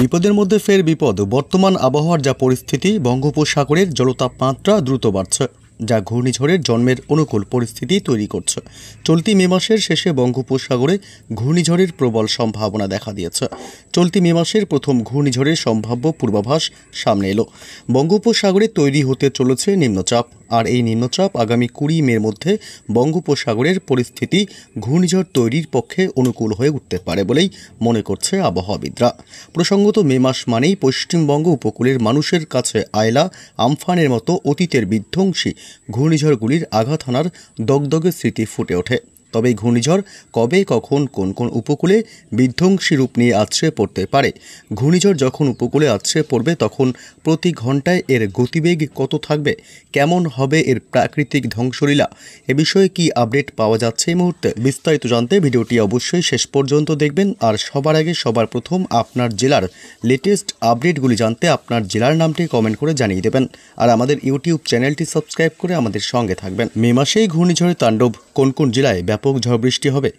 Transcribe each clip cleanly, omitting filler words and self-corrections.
বিপদের মধ্যে ফের বিপদ। বর্তমান আবহাওয়ার যা পরিস্থিতি, বঙ্গোপসাগরের জলতাপমাত্রা দ্রুত বাড়ছে, যা ঘূর্ণিঝড়ের জন্মের অনুকূল পরিস্থিতি তৈরি করছে। চলতি মে মাসের শেষে বঙ্গোপসাগরে ঘূর্ণিঝড়ের প্রবল সম্ভাবনা দেখা দিয়েছে। চলতি মে মাসের প্রথম ঘূর্ণিঝড়ের সম্ভাব্য পূর্বাভাস সামনে এলো। বঙ্গোপসাগরে তৈরি হতে চলেছে নিম্নচাপ, আর এই নিম্নচাপ আগামী 20 মের মধ্যে বঙ্গোপসাগরের পরিস্থিতি ঘূর্ণিঝড় তৈরির পক্ষে অনুকূল হয়ে উঠতে পারে বলেই মনে করছে আবহাওয়াবিদরা। প্রসঙ্গত, মে মাস মানেই পশ্চিমবঙ্গ উপকূলের মানুষের কাছে আয়লা, আমফানের মতো অতীতের বিধ্বংসী ঘূর্ণিঝড়গুলির আঘাত হানার দগদগে স্মৃতি ফুটে ওঠে। তবে এই ঘূর্ণিঝড় কবে, কখন, কোন কোন উপকূলে বিধ্বংসী রূপ নিয়ে আছড়ে পড়তে পারে, ঘূর্ণিঝড় যখন উপকূলে আছড়ে পড়বে তখন প্রতি ঘন্টায় এর গতিবেগ কত থাকবে, কেমন হবে এর প্রাকৃতিক ধ্বংসলীলা, এ বিষয়ে কি আপডেট পাওয়া যাচ্ছে এই মুহূর্তে, বিস্তারিত জানতে ভিডিওটি অবশ্যই শেষ পর্যন্ত দেখবেন। আর সবার আগে সবার প্রথম আপনার জেলার লেটেস্ট আপডেটগুলি জানতে আপনার জেলার নামটি কমেন্ট করে জানিয়ে দেবেন। আর আমাদের ইউটিউব চ্যানেলটি সাবস্ক্রাইব করে আমাদের সঙ্গে থাকবেন। মে মাসেই ঘূর্ণিঝড়ের তাণ্ডব। কোন কোন জেলায় ব্যাপক ঝড় বৃষ্টি হবে?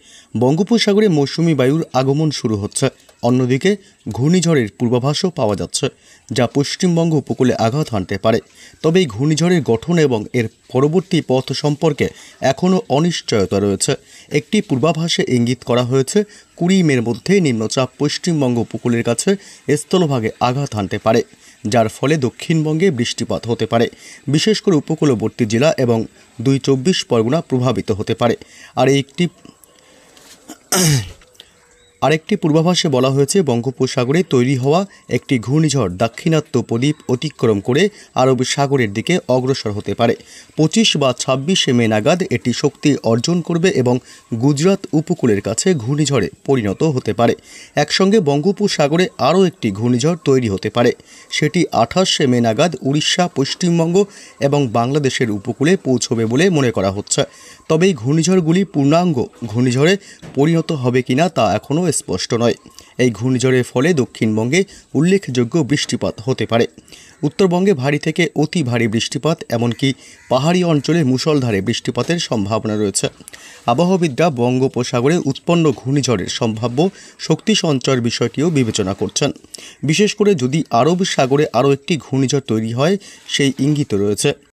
বঙ্গোপসাগরে মৌসুমি বায়ুর আগমন শুরু হচ্ছে। অন্যদিকে ঘূর্ণিঝড়ের পূর্বাভাসও পাওয়া যাচ্ছে, যা পশ্চিমবঙ্গ উপকূলে আঘাত হানতে পারে। তবে এই ঘূর্ণিঝড়ের গঠন এবং এর পরবর্তী পথ সম্পর্কে এখনও অনিশ্চয়তা রয়েছে। একটি পূর্বাভাসে ইঙ্গিত করা হয়েছে 20 মের মধ্যে নিম্নচাপ পশ্চিমবঙ্গ উপকূলের কাছে স্থলভাগে আঘাত হানতে পারে, যার ফলে দক্ষিণবঙ্গে বৃষ্টিপাত হতে পারে। বিশেষ করে উপকূলবর্তী জেলা এবং 24 পরগনা প্রভাবিত হতে পারে। আরেকটি পূর্বাভাসে বলা হয়েছে বঙ্গোপসাগরে তৈরি হওয়া একটি ঘূর্ণিঝড় দাক্ষিণাত্য উপদ্বীপ অতিক্রম করে আরব সাগরের দিকে অগ্রসর হতে পারে। 25 বা 26 মে নাগাদ এটি শক্তি অর্জন করবে এবং গুজরাট উপকূলের কাছে ঘূর্ণিঝড়ে পরিণত হতে পারে। একসঙ্গে বঙ্গোপসাগরে আরও একটি ঘূর্ণিঝড় তৈরি হতে পারে। সেটি 28 মে নাগাদ উড়িষ্যা, পশ্চিমবঙ্গ এবং বাংলাদেশের উপকূলে পৌঁছবে বলে মনে করা হচ্ছে। তবে এই ঘূর্ণিঝড়গুলি পূর্ণাঙ্গ ঘূর্ণিঝড়ে পরিণত হবে কিনা তা এখনও স্পষ্ট নয়। এই ঘূর্ণিঝড়ের ফলে দক্ষিণবঙ্গে উল্লেখযোগ্য বৃষ্টিপাত হতে পারে। উত্তরবঙ্গে ভারী থেকে অতি ভারী বৃষ্টিপাত, এমনকি পাহাড়ি অঞ্চলে মুষলধারে বৃষ্টিপাতের সম্ভাবনা রয়েছে। আবহাওয়াবিদরা বঙ্গোপসাগরে উৎপন্ন ঘূর্ণিঝড়ের সম্ভাব্য শক্তি সঞ্চয়ের বিষয়টিও বিবেচনা করছেন। বিশেষ করে যদি আরব সাগরে আরও একটি ঘূর্ণিঝড় তৈরি হয়, সেই ইঙ্গিত রয়েছে।